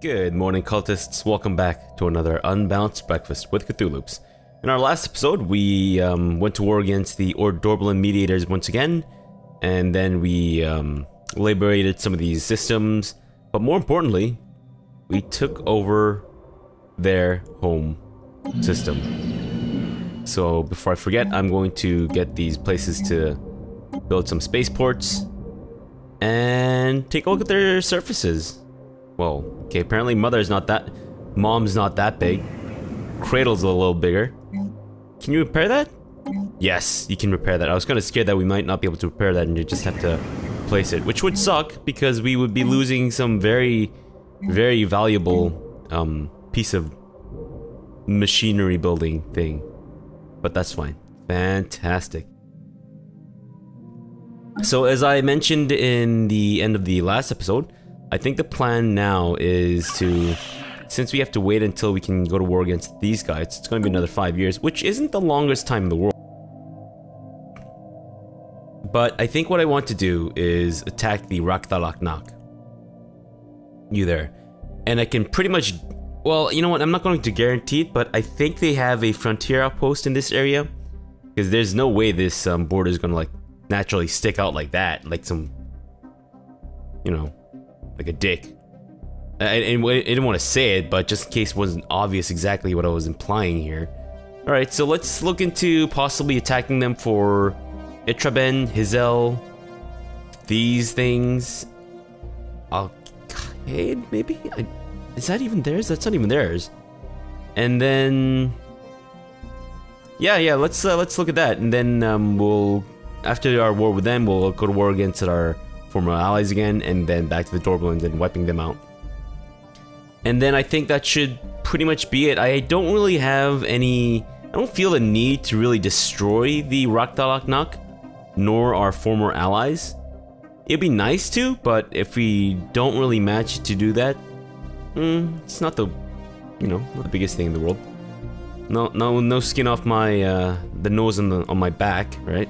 Good morning, cultists. Welcome back to another Unbalanced Breakfast with Cthulhu's. In our last episode, we went to war against the Dorblin mediators once again, and then we liberated some of these systems, but more importantly, we took over their home system. So before I forget, I'm going to get these places to build some spaceports and take a look at their surfaces. Well, okay, apparently mom's not that big. Cradle's a little bigger. Can you repair that? Yes, you can repair that. I was kind of scared that we might not be able to repair that and you just have to place it, which would suck because we would be losing some very, very valuable piece of machinery building thing. But that's fine. Fantastic. So as I mentioned in the end of the last episode, I think the plan now is to, since we have to wait until we can go to war against these guys, it's going to be another 5 years, which isn't the longest time in the world. But I think what I want to do is attack the Raktalaknak. You there. And I can pretty much, well, you know what, I'm not going to guarantee it, but I think they have a frontier outpost in this area. Because there's no way this border is going to like naturally stick out like that, like some, you know, like a dick. I didn't want to say it, but just in case it wasn't obvious exactly what I was implying here. Alright, so let's look into possibly attacking them for Itraben, Hizel, these things. Alkaid, maybe? Is that even theirs? That's not even theirs. And then... Yeah, let's look at that. And then we'll... After our war with them, we'll go to war against our former allies again, and then back to the Dorblins and wiping them out. And then I think that should pretty much be it. I don't really have any... I don't feel the need to really destroy the Raktalaknak, nor our former allies. It'd be nice to, but if we don't really manage to do that, it's not the, not the biggest thing in the world. No skin off my, the nose on my back, right?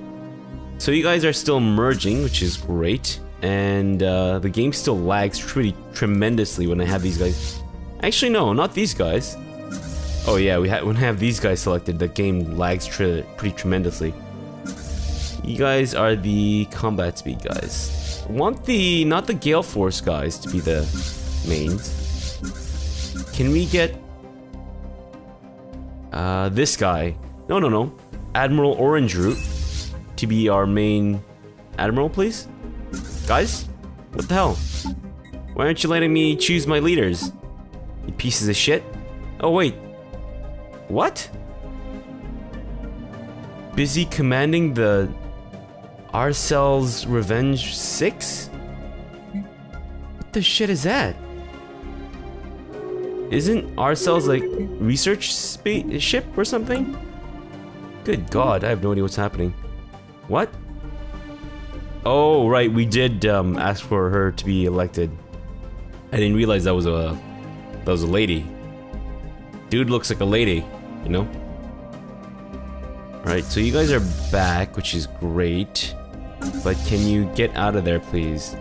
So you guys are still merging, which is great. And the game still lags tremendously when I have these guys. Actually, no, not these guys. Oh yeah, when I have these guys selected, the game lags pretty tremendously. You guys are the combat speed guys. I want not the Gale Force guys to be the mains. Can we get this guy? No. Admiral Orange Root to be our main admiral, please? Guys? What the hell? Why aren't you letting me choose my leaders? You pieces of shit. Oh wait. What? Busy commanding the Arcel's Revenge 6? What the shit is that? Isn't Arcel's like research ship or something? Good god, I have no idea what's happening. What? Oh, right, we did ask for her to be elected. I didn't realize that was a lady. Dude looks like a lady, you know? Alright, so you guys are back, which is great. But can you get out of there, please?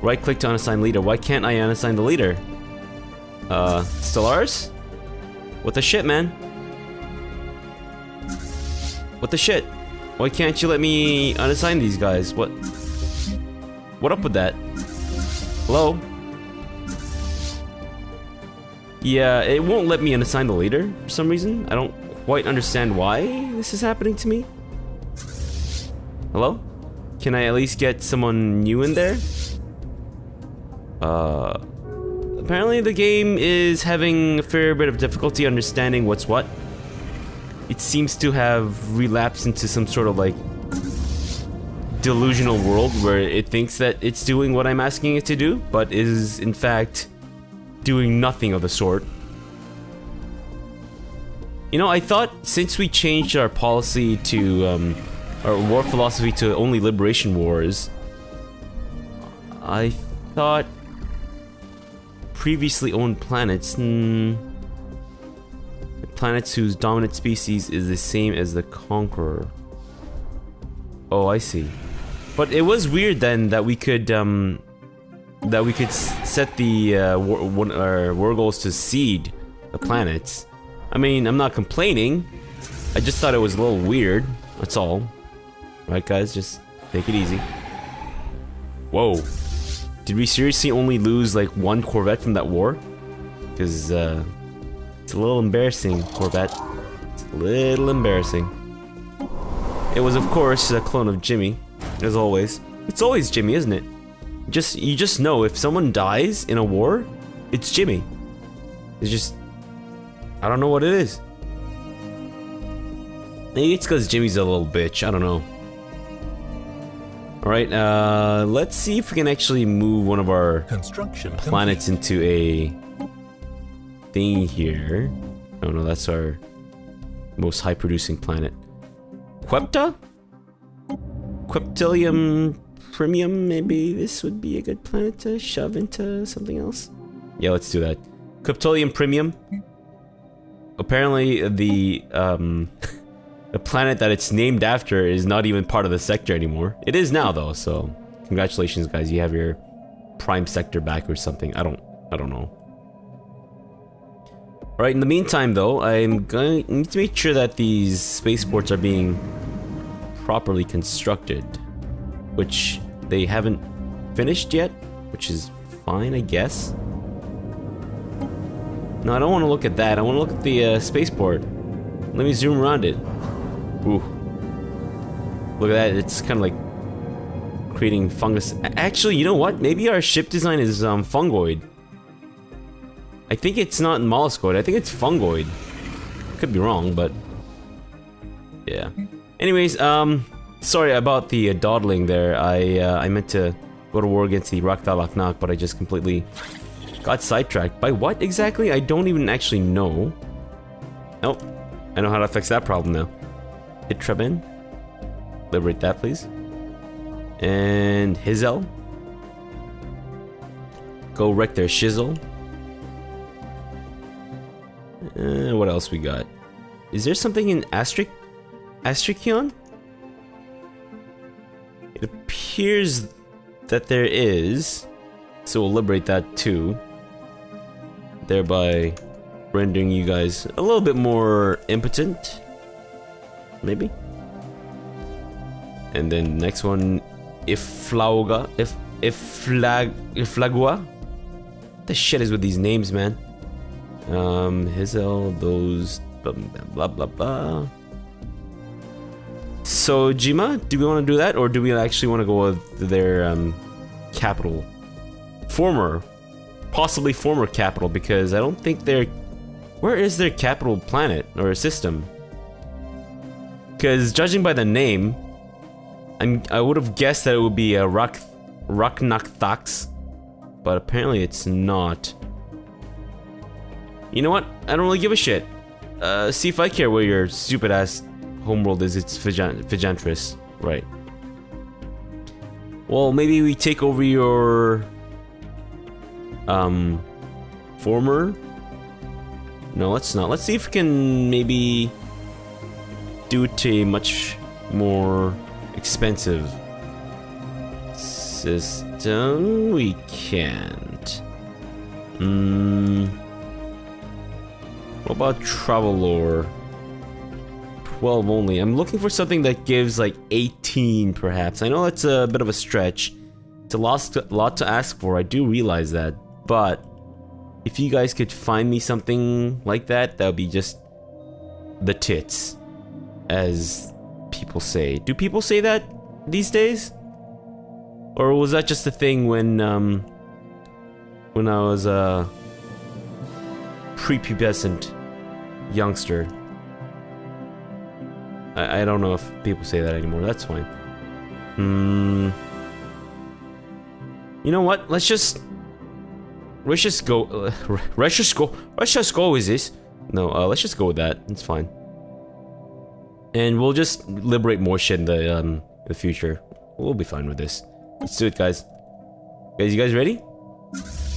Right click to unassign leader. Why can't I unassign the leader? Stellaris? What the shit, man? What the shit? Why can't you let me unassign these guys? What up with that? Hello? Yeah, it won't let me unassign the leader for some reason. I don't quite understand why this is happening to me. Hello? Can I at least get someone new in there? Apparently the game is having a fair bit of difficulty understanding what's what. It seems to have relapsed into some sort of like delusional world where it thinks that it's doing what I'm asking it to do, but is in fact doing nothing of the sort. You know, I thought since we changed our policy to, our war philosophy to only liberation wars, I thought previously owned planets, planets whose dominant species is the same as the Conqueror. Oh, I see. But it was weird then that we could set the war goals to seed the planets. I mean, I'm not complaining. I just thought it was a little weird. That's all. Right, guys? Just take it easy. Whoa. Did we seriously only lose like 1 Corvette from that war? Because it's a little embarrassing, Corvette. It's a little embarrassing. It was, of course, a clone of Jimmy, as always. It's always Jimmy, isn't it? You just know if someone dies in a war, it's Jimmy. It's just, I don't know what it is. Maybe it's because Jimmy's a little bitch. I don't know. All right, let's see if we can actually move one of our planets into a thing here. Oh no, that's our most high-producing planet. Quepta? Queptilium Premium? Maybe this would be a good planet to shove into something else. Yeah, let's do that. Queptilium Premium. Apparently, the the planet that it's named after is not even part of the sector anymore. It is now, though. So, congratulations, guys. You have your prime sector back or something. I don't know. All right. In the meantime, though, I'm going to need to make sure that these spaceports are being properly constructed, which they haven't finished yet, which is fine, I guess. No, I don't want to look at that. I want to look at the spaceport. Let me zoom around it. Ooh. Look at that. It's kind of like creating fungus. Actually, you know what? Maybe our ship design is fungoid. I think it's not molluscoid. I think it's fungoid. Could be wrong, but yeah. Anyways, sorry about the dawdling there. I meant to go to war against the Rakdalaknak, but I just completely got sidetracked. By what exactly? I don't even actually know. Nope. I know how to fix that problem now. Hit Treben. Liberate that, please. And Hizel. Go wreck their shizzle. What else we got? Is there something in Astrakion? It appears that there is. So we'll liberate that too. Thereby rendering you guys a little bit more impotent. Maybe. And then next one, Iflagua. What the shit is with these names, man? Hizel, those blah blah blah. So Jima, do we want to do that, or do we actually want to go with their capital? Possibly former capital, because I don't think they're... Where is their capital planet or system? Because judging by the name, I would have guessed that it would be a Raknakthax, but apparently it's not. You know what? I don't really give a shit. See if I care where your stupid ass homeworld is. It's Vigentris, right? Well, maybe we take over your former. No, let's not. Let's see if we can maybe do it to a much more expensive system. We can't. What about Travelor? 12 only. I'm looking for something that gives like 18 perhaps. I know that's a bit of a stretch. It's a lot to ask for, I do realize that. But if you guys could find me something like that, that would be just the tits, as people say. Do people say that these days? Or was that just a thing when I was a prepubescent youngster? I don't know if people say that anymore. That's fine. You know what? Let's just go. Let's just go with this. No, let's just go with that. It's fine. And we'll just liberate more shit in the future. We'll be fine with this. Let's do it, guys. You guys ready?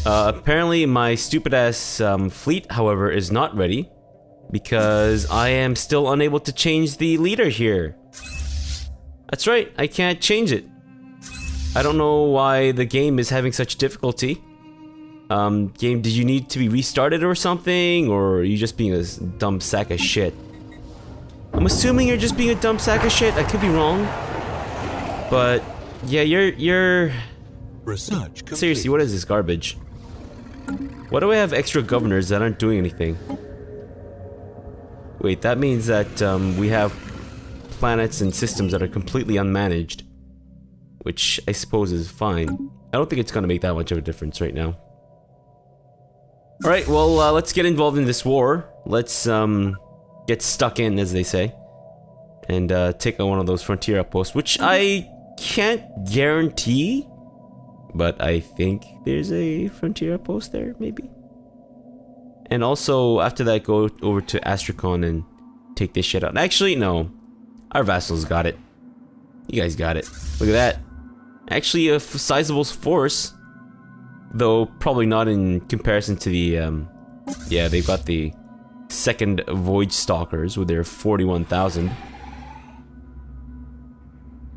Apparently my stupid ass fleet, however, is not ready. Because I am still unable to change the leader here. That's right, I can't change it. I don't know why the game is having such difficulty. Game, did you need to be restarted or something? Or are you just being a dumb sack of shit? I'm assuming you're just being a dumb sack of shit. I could be wrong. But, yeah, you're... Research complete. Seriously, what is this garbage? Why do I have extra governors that aren't doing anything? Wait, that means that, we have planets and systems that are completely unmanaged. Which I suppose is fine. I don't think it's gonna make that much of a difference right now. Alright, well, let's get involved in this war. Let's, get stuck in, as they say. And, take on one of those frontier outposts, which I can't guarantee. But I think there's a frontier outpost there, maybe? And also, after that, go over to Astrakhan and take this shit out. Actually, no. Our vassals got it. You guys got it. Look at that. Actually, a sizable force. Though, probably not in comparison to the, yeah, they've got the second Void Stalkers with their 41,000.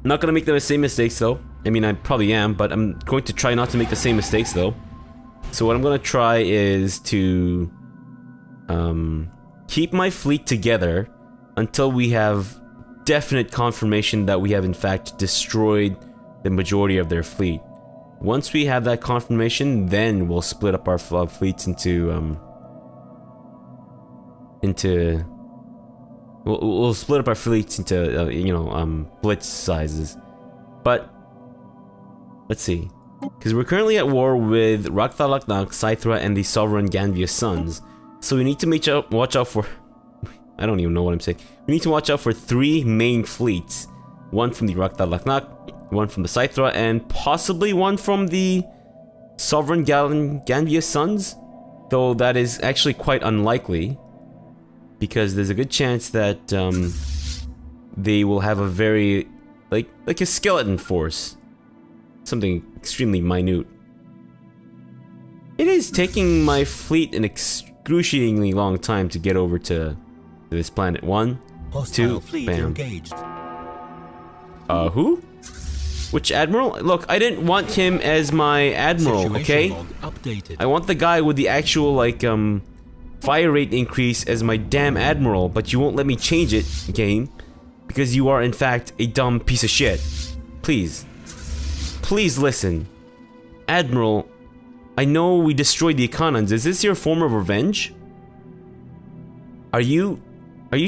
Not gonna make the same mistakes, though. I mean, I probably am, but I'm going to try not to make the same mistakes, though. So what I'm gonna try is to... keep my fleet together until we have definite confirmation that we have in fact destroyed the majority of their fleet. Once we have that confirmation, then we'll split up our fleets into, we'll split up our fleets into, you know, blitz sizes. But, let's see. Because we're currently at war with Rak'Thalaknak, Scythra, and the Sovereign Ganvia Sons. So we need to watch out for... I don't even know what I'm saying. We need to watch out for 3 main fleets. One from the Rak'Thalaknak, one from the Scythra, and possibly one from the Sovereign Ganvia Sons. Though that is actually quite unlikely. Because there's a good chance that they will have a very... like a skeleton force. Something extremely minute. It is taking my fleet an excruciatingly long time to get over to this planet. 1, 2, bam. Engaged. Who? Which admiral? Look, I didn't want him as my admiral, okay? I want the guy with the actual, like, fire rate increase as my damn admiral, but you won't let me change it, game, because you are, in fact, a dumb piece of shit. Please. Please listen. Admiral, I know we destroyed the Econons. Is this your form of revenge? Are you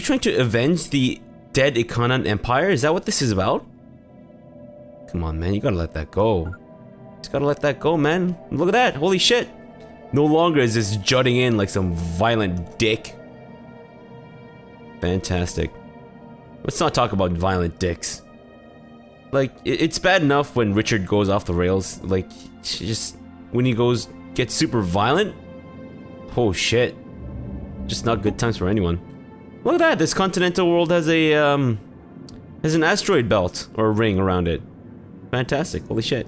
trying to avenge the dead Econon Empire? Is that what this is about? Come on, man, you gotta let that go. Just gotta let that go, man. Look at that, holy shit. No longer is this jutting in like some violent dick. Fantastic. Let's not talk about violent dicks. Like, it's bad enough when Richard goes off the rails. Like, just when he gets super violent. Oh shit. Just not good times for anyone. Look at that, this continental world has a, has an asteroid belt, or a ring around it. Fantastic, holy shit.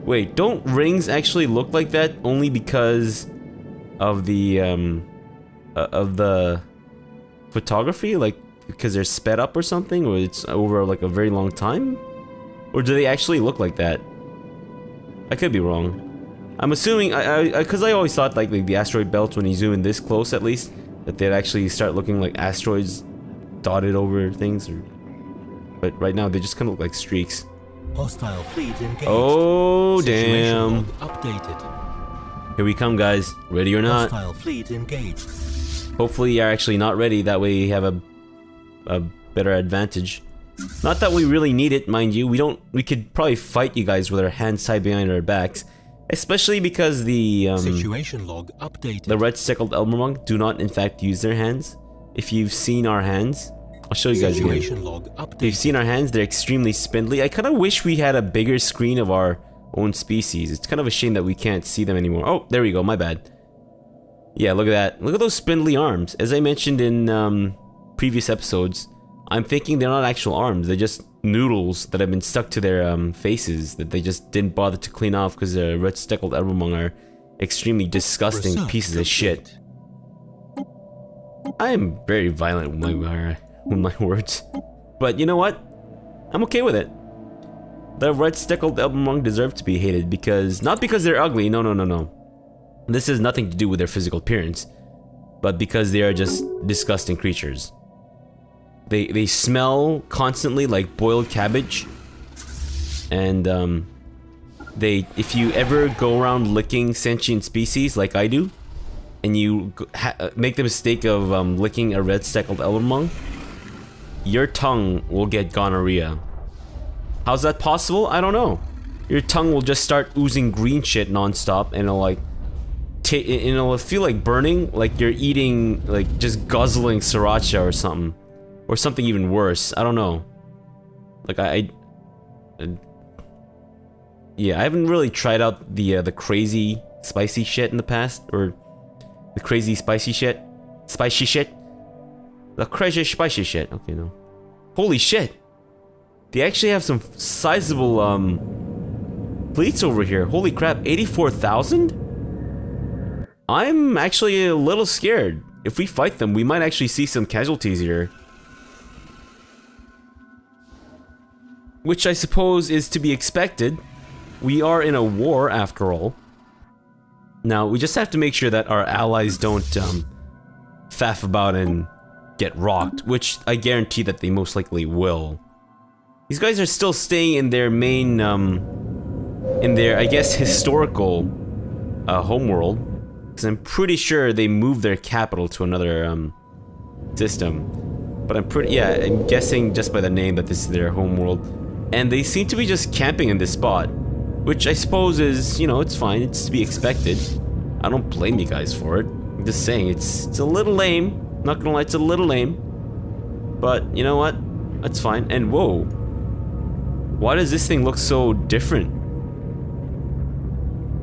Wait, don't rings actually look like that only because of the photography? Like, because they're sped up or something? Or it's over like a very long time? Or do they actually look like that? I could be wrong. I'm assuming, because I always thought like the asteroid belts, when you zoom in this close at least, that they'd actually start looking like asteroids dotted over things. But right now they just kind of look like streaks. Hostile fleet engaged. Oh damn! Updated. Here we come, guys. Ready or not? Hostile fleet engaged. Hopefully you're actually not ready. That way you have a better advantage. Not that we really need it, mind you. We could probably fight you guys with our hands tied behind our backs. Especially because the situation log updated. The Red Steckled Elbermung do not in fact use their hands. If you've seen our hands, I'll show you guys again. Log updated. If you've seen our hands, they're extremely spindly. I kind of wish we had a bigger screen of our own species. It's kind of a shame that we can't see them anymore. Oh, there we go, my bad. Yeah, look at that. Look at those spindly arms. As I mentioned in previous episodes, I'm thinking they're not actual arms. They're just noodles that have been stuck to their faces that they just didn't bother to clean off because the Red Steckled Elbermung are extremely disgusting pieces of shit. I am very violent with my words. But you know what? I'm okay with it. The Red Steckled Elbermung deserve to be hated because... Not because they're ugly, no, no, no, no. This has nothing to do with their physical appearance, but because they are just disgusting creatures. They smell constantly like boiled cabbage, and if you ever go around licking sentient species like I do, and you make the mistake of licking a Red Steckled Elbermung, your tongue will get gonorrhea. How's that possible? I don't know. Your tongue will just start oozing green shit nonstop, and it'll like, it'll feel like burning, like you're eating, like just guzzling sriracha or something. Or something even worse. I don't know. Like yeah, I haven't really tried out the crazy spicy shit in the past, or the crazy spicy shit, the crazy spicy shit. Okay, no. Holy shit! They actually have some sizable fleets over here. Holy crap! 84,000? I'm actually a little scared. If we fight them, we might actually see some casualties here. Which I suppose is to be expected. We are in a war, after all. Now, we just have to make sure that our allies don't, faff about and get rocked, which I guarantee that they most likely will. These guys are still staying in their main, in their, I guess, historical, homeworld. Because I'm pretty sure they moved their capital to another, system. But I'm guessing just by the name that this is their homeworld. And they seem to be just camping in this spot, which I suppose is, you know, it's fine, it's to be expected. I don't blame you guys for it. I'm just saying, it's a little lame. Not gonna lie, it's a little lame. But, you know what? That's fine. And whoa. Why does this thing look so different?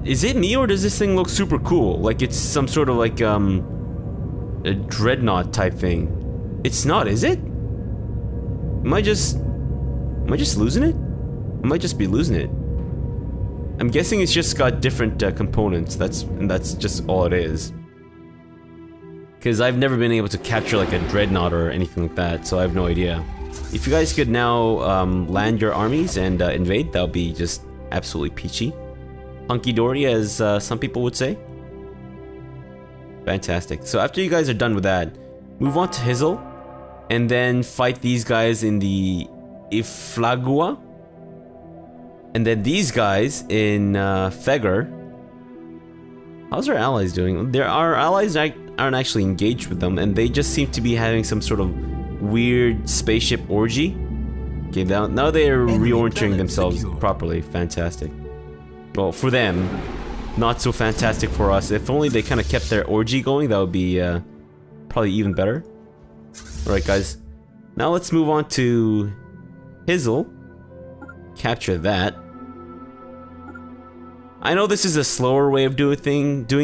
Is it me, or does this thing look super cool? Like it's some sort of like, a dreadnought type thing. It's not, is it? Am I just losing it? I might just be losing it. I'm guessing it's just got different components. That's just all it is. Because I've never been able to capture like a dreadnought or anything like that, so I have no idea. If you guys could now land your armies and invade, that would be just absolutely peachy. Hunky-dory, as some people would say. Fantastic. So after you guys are done with that, move on to Hizzle, and then fight these guys in the Iflagua, and then these guys in Fegar. How's our allies doing? Our allies aren't actually engaged with them, and they just seem to be having some sort of weird spaceship orgy. Okay, now they are reorienting themselves properly. Fantastic. Well, for them, not so fantastic for us. If only they kind of kept their orgy going, that would be probably even better. Alright guys, now let's move on to Hizzle. Capture that. I know this is a slower way of doing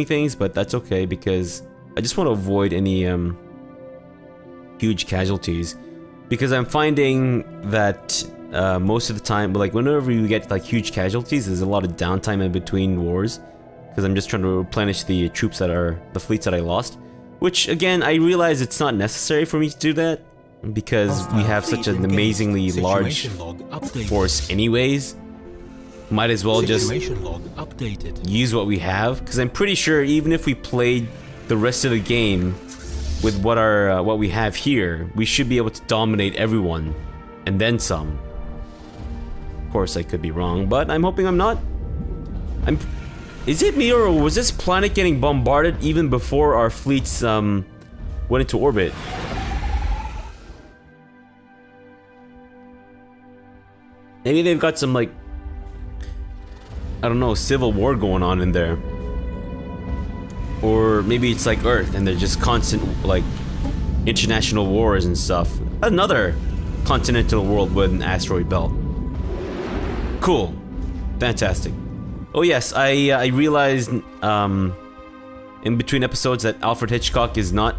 things, but that's okay because I just want to avoid any huge casualties. Because I'm finding that most of the time, like whenever you get like huge casualties, there's a lot of downtime in between wars. Because I'm just trying to replenish the troops that are the fleets that I lost. Which again, I realize it's not necessary for me to do that. Because we have such an amazingly large force anyways. Might as well just use what we have. Because I'm pretty sure even if we played the rest of the game with what we have here, we should be able to dominate everyone. And then some. Of course I could be wrong, but I'm hoping I'm not. Is it me, or was this planet getting bombarded even before our fleets went into orbit? Maybe they've got some, like, I don't know, civil war going on in there. Or maybe it's like Earth and they're just constant, like, international wars and stuff. Another continental world with an asteroid belt. Cool. Fantastic. Oh yes, I realized in between episodes that Alfred Hitchcock is not,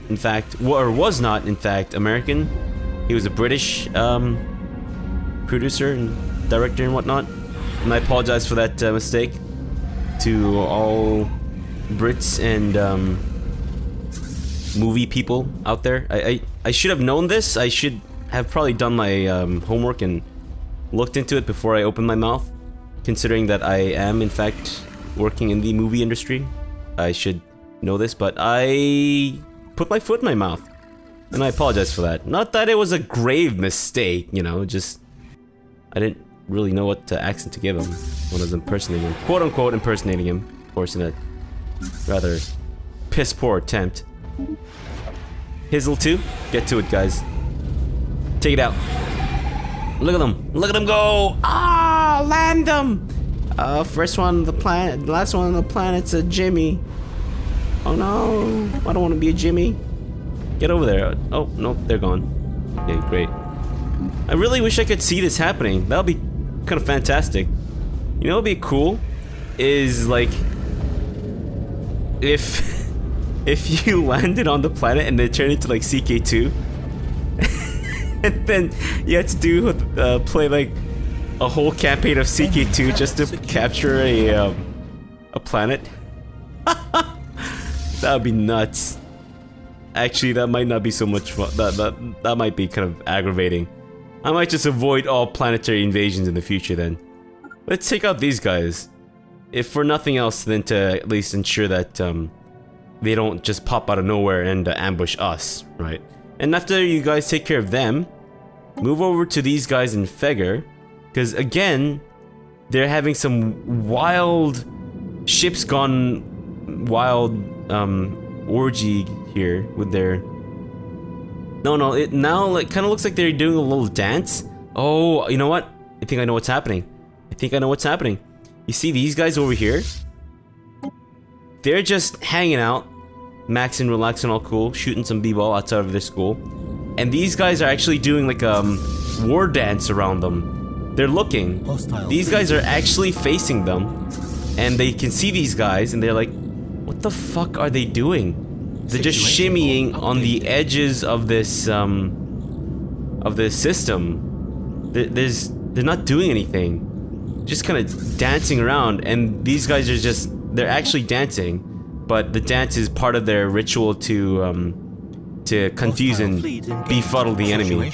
in fact, or was not, in fact, American. He was a British producer and director and whatnot. And I apologize for that mistake to all Brits and movie people out there. I should have known this. I should have probably done my homework and looked into it before I opened my mouth. Considering that I am, in fact, working in the movie industry. I should know this, but I put my foot in my mouth. And I apologize for that. Not that it was a grave mistake, you know, just... I didn't really know what accent to give him when I was impersonating him. Quote-unquote impersonating him, of course, in a rather piss-poor attempt. Hizzle 2, get to it, guys. Take it out. Look at them. Look at them go! Ah, land them! First one on the planet, last one on the planet's a Jimmy. Oh no, I don't want to be a Jimmy. Get over there. Oh, nope, they're gone. Okay, great. I really wish I could see this happening. That would be kind of fantastic. You know what would be cool? Is like... If you landed on the planet and they turned into like CK2. And then you had to do, play like a whole campaign of CK2 just to capture a planet. That would be nuts. Actually, that might not be so much fun. That might be kind of aggravating. I might just avoid all planetary invasions in the future then. Let's take out these guys. If for nothing else than to at least ensure that they don't just pop out of nowhere and ambush us, right? And after you guys take care of them, move over to these guys in Fegar. Because again, they're having some wild ships gone wild orgy here with their... No, it now like kind of looks like they're doing a little dance. Oh, you know what? I think I know what's happening. You see these guys over here? They're just hanging out, maxing, relaxing, all cool, shooting some b-ball outside of their school. And these guys are actually doing like a war dance around them. They're looking. These guys are actually facing them. And they can see these guys and they're like, what the fuck are they doing? They're just shimmying on the edges of this system. They're not doing anything. Just kind of dancing around, and these guys are just, they're actually dancing, but the dance is part of their ritual to confuse and befuddle the enemy.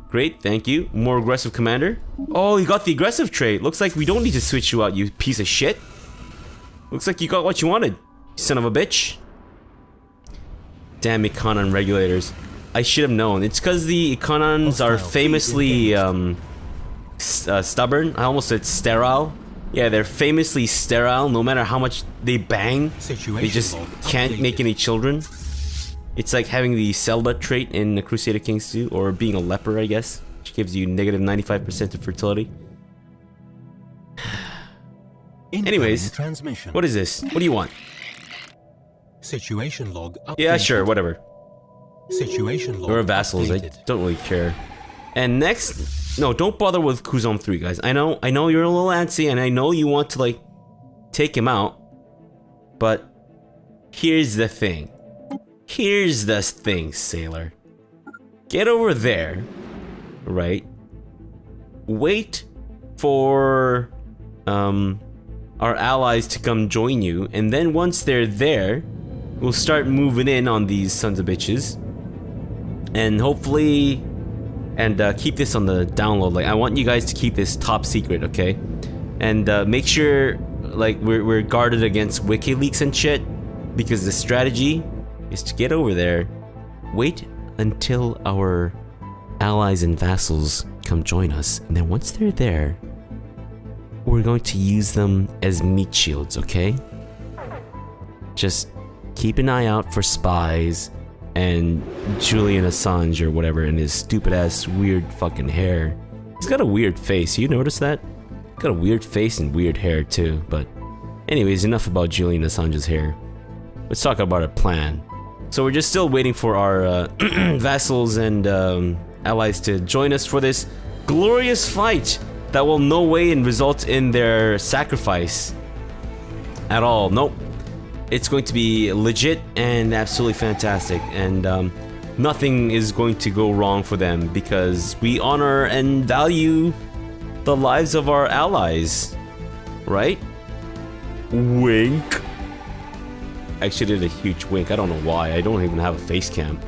Great, thank you. More aggressive commander. Oh, you got the aggressive trait. Looks like we don't need to switch you out, you piece of shit. Looks like you got what you wanted. Son of a bitch. Damn Econon regulators. I should have known. It's because the Econons are famously stubborn. I almost said sterile. Yeah, they're famously sterile. No matter how much they bang, they just can't make any children. It's like having the celibate trait in the Crusader Kings 2, or being a leper, I guess, which gives you negative 95% of fertility. Anyways, what is this? What do you want? Situation log updated. Yeah, sure, whatever. Situation log We're vassals, updated. I don't really care. And next, no, don't bother with Kuzom 3, guys. I know you're a little antsy, and I know you want to, like, take him out. But, here's the thing. Here's the thing, sailor. Get over there, right? Wait for, our allies to come join you, and then once they're there, we'll start moving in on these sons of bitches. And hopefully... And keep this on the download. Like, I want you guys to keep this top secret, okay? And make sure, like, we're guarded against WikiLeaks and shit. Because the strategy is to get over there, wait until our allies and vassals come join us. And then once they're there, we're going to use them as meat shields, okay? Just keep an eye out for spies and Julian Assange or whatever and his stupid ass weird fucking hair. He's got a weird face, you notice that? Got a weird face and weird hair too, but anyways, enough about Julian Assange's hair. Let's talk about our plan. So we're just still waiting for our vassals and allies to join us for this glorious fight that will no way result in their sacrifice at all. Nope. It's going to be legit and absolutely fantastic, and nothing is going to go wrong for them because we honor and value the lives of our allies, right? Wink. I actually did a huge wink. I don't know why. I don't even have a face cam.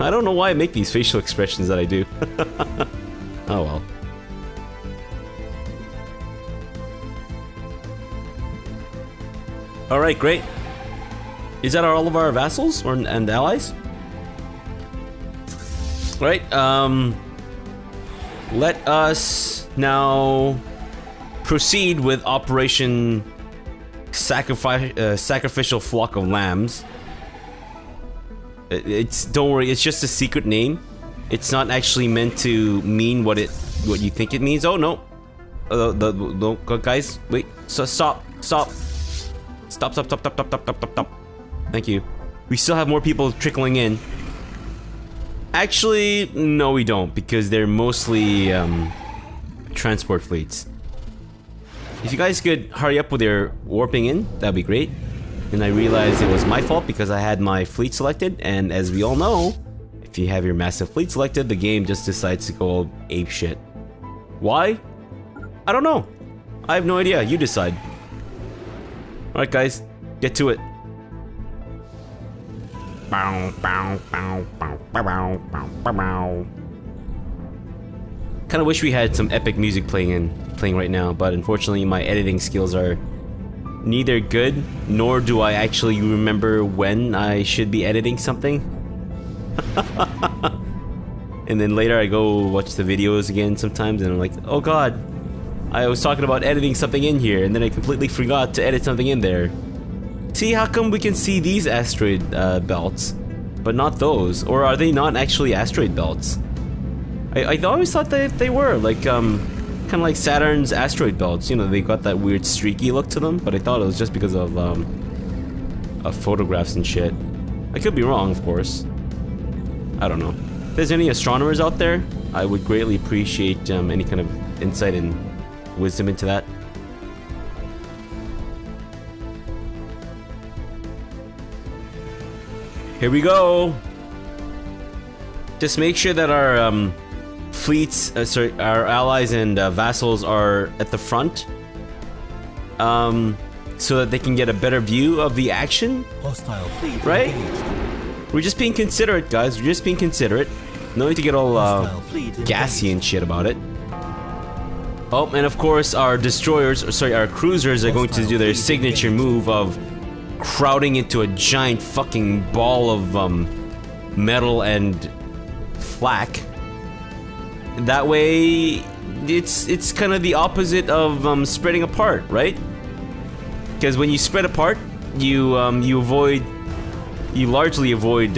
I don't know why I make these facial expressions that I do. Oh well. All right, great. Is that all of our vassals and allies? All right. Let us now proceed with Operation Sacrificial Flock of Lambs. Don't worry, it's just a secret name. It's not actually meant to mean what you think it means. Oh no, no, guys, wait, so stop. Thank you. We still have more people trickling in. Actually, no, we don't, because they're mostly transport fleets. If you guys could hurry up with your warping in, that'd be great. And I realized it was my fault because I had my fleet selected, and as we all know, if you have your massive fleet selected, the game just decides to go ape shit. Why? I don't know. I have no idea. You decide. Alright guys, get to it. Kinda wish we had some epic music playing right now, but unfortunately my editing skills are neither good, nor do I actually remember when I should be editing something. And then later I go watch the videos again sometimes and I'm like, oh god, I was talking about editing something in here and then I completely forgot to edit something in there. See, how come we can see these asteroid belts, but not those? Or are they not actually asteroid belts? I always thought that they were, like, kind of like Saturn's asteroid belts. You know, they got that weird streaky look to them, but I thought it was just because of photographs and shit. I could be wrong, of course. I don't know. If there's any astronomers out there, I would greatly appreciate any kind of insight and wisdom into that. Here we go! Just make sure that our fleets, our allies and vassals are at the front, so that they can get a better view of the action. Hostile fleet right? engaged. We're just being considerate, guys. We're just being considerate. No need to get all gassy and shit about it. Oh, and of course our destroyers, or sorry, our cruisers are going to do their signature move of crowding into a giant fucking ball of metal and flak. That way, it's kind of the opposite of spreading apart, right? Because when you spread apart, you largely avoid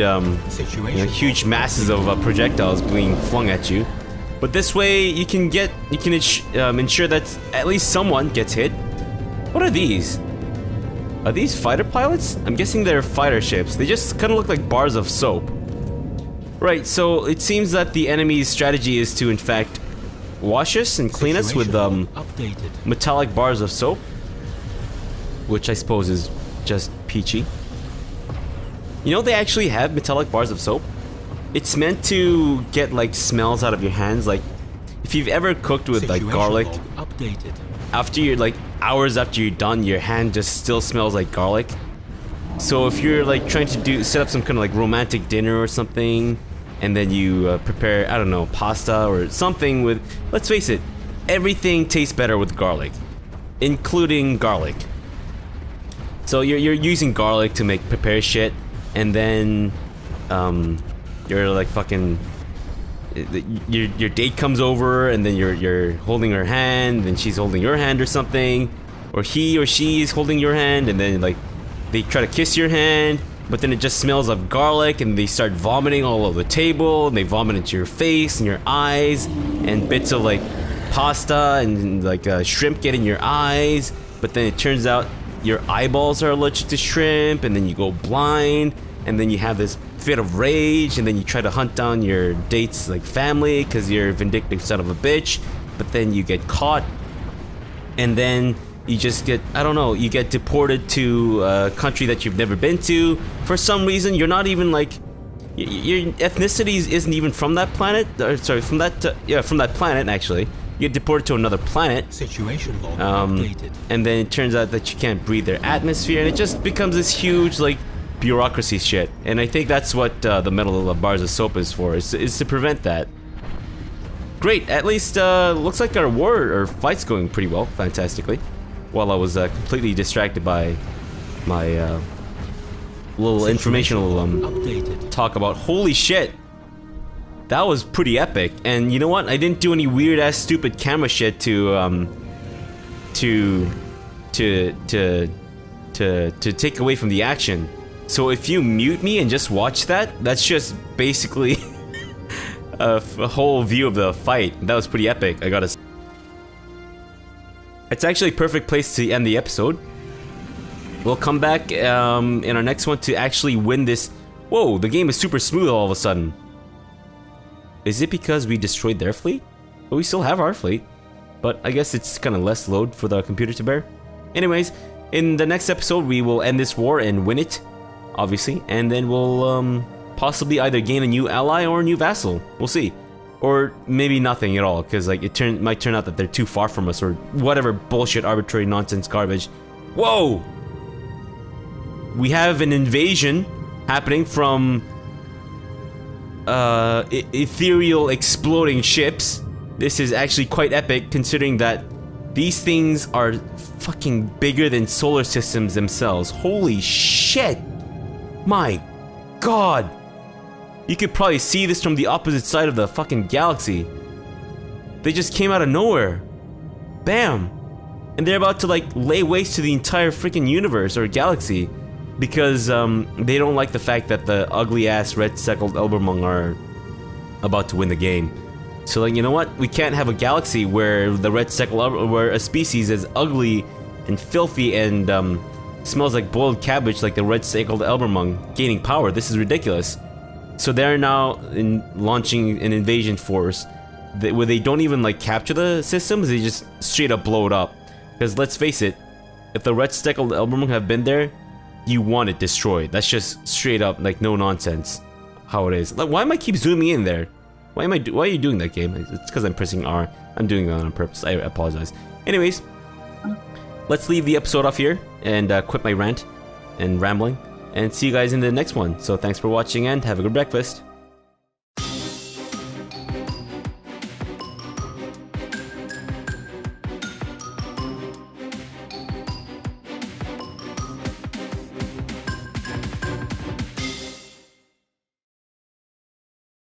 huge masses of projectiles being flung at you. But this way, you can ensure that at least someone gets hit. What are these? Are these fighter pilots? I'm guessing they're fighter ships. They just kind of look like bars of soap. Right, so it seems that the enemy's strategy is to, in fact, wash us and clean us with metallic bars of soap. Which I suppose is just peachy. You know, they actually have metallic bars of soap. It's meant to get, like, smells out of your hands. Like, if you've ever cooked with, like, garlic, after you're, like, hours after you're done, your hand just still smells like garlic. So if you're, like, trying to set up some kind of, like, romantic dinner or something, and then you prepare, I don't know, pasta or something with, let's face it, everything tastes better with garlic, including garlic. So you're using garlic to prepare shit, and then you're like fucking, your date comes over, and then you're holding her hand, and she's holding your hand or something, or he or she is holding your hand, and then like they try to kiss your hand, but then it just smells of garlic, and they start vomiting all over the table, and they vomit into your face and your eyes, and bits of like pasta and like shrimp get in your eyes, but then it turns out your eyeballs are allergic to shrimp, and then you go blind, and then you have this fit of rage, and then you try to hunt down your date's like family because you're a vindictive son of a bitch, but then you get caught, and then you just get, I don't know, you get deported to a country that you've never been to. For some reason, you're not even like, your ethnicity isn't even from that planet, or sorry, from that planet actually. You get deported to another planet. Situation log updated. And then it turns out that you can't breathe their atmosphere, and it just becomes this huge like bureaucracy shit. And I think that's what the metal bars of soap is for, is to prevent that. Great, at least looks like our war or fight's going pretty well, fantastically. While I was completely distracted by little informational Updated. talk about. Holy shit, that was pretty epic. And you know what? I didn't do any weird ass stupid camera shit to take away from the action. So if you mute me and just watch that, that's just basically a whole view of the fight. That was pretty epic, I gotta say. It's actually a perfect place to end the episode. We'll come back in our next one to actually win this. Whoa, the game is super smooth all of a sudden. Is it because we destroyed their fleet? But we still have our fleet. But I guess it's kind of less load for the computer to bear. Anyways, in the next episode we will end this war and win it, obviously. And then we'll possibly either gain a new ally or a new vassal. We'll see. Or maybe nothing at all, because like it might turn out that they're too far from us or whatever bullshit, arbitrary nonsense garbage. Whoa! We have an invasion happening from ethereal exploding ships. This is actually quite epic, considering that these things are fucking bigger than solar systems themselves. Holy shit! My god! You could probably see this from the opposite side of the fucking galaxy. They just came out of nowhere. Bam! And they're about to like lay waste to the entire freaking universe or galaxy. Because they don't like the fact that the ugly ass Red Steckled Elbermung are about to win the game. So like, you know what? We can't have a galaxy where the Red Steckled where a species is ugly and filthy and smells like boiled cabbage like the Red Steckled Elbermung gaining power. This is ridiculous. So they're now launching an invasion force where they don't even like capture the systems, they just straight up blow it up. Because let's face it, if the Red Steckled Elbermung have been there, you want it destroyed. That's just straight up like no nonsense how it is. Like, why am I keep zooming in there? Why are you doing that, game? It's because I'm pressing R. I'm doing that on purpose. I apologize. Anyways, let's leave the episode off here and quit my rant and rambling. And see you guys in the next one. So thanks for watching and have a good breakfast.